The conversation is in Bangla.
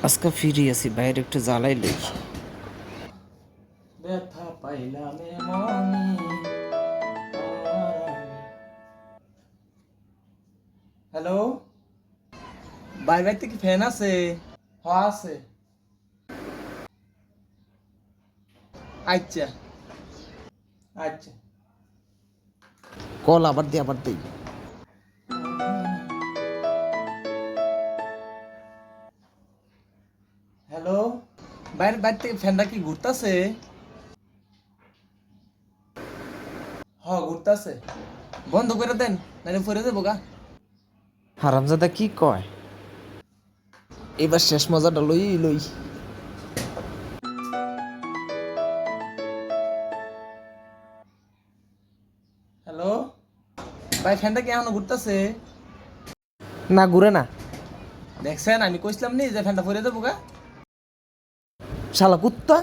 আজকে ফিরি আছি, বাইরে একটু জ্বালাই লই। ব্যথা পাইলাম মনি। হ্যালো, বাইরে কি ফ্যান আছে? হ্যাঁ আছে। আচ্ছা আচ্ছা। কল আবার দিই, আবার দিই। হ্যালো, বাইরে বাইরে থেকে ফ্যানটা কি ঘুরতাছে? হ্যাঁ ঘুরতাছে। বন্ধ করে দেন, নাহলে পরে যাবো গা। হারামজাদা কি কয়? এবার শেষ মজাটা লই লই। হ্যালো, ভাই ফ্যানটা কি এখনো ঘুরতাছে? না ঘুরে না। দেখছেন, আমি কইছিলাম নি যে ফ্যানটা পরে যাবো গা। শালা কুত্তা।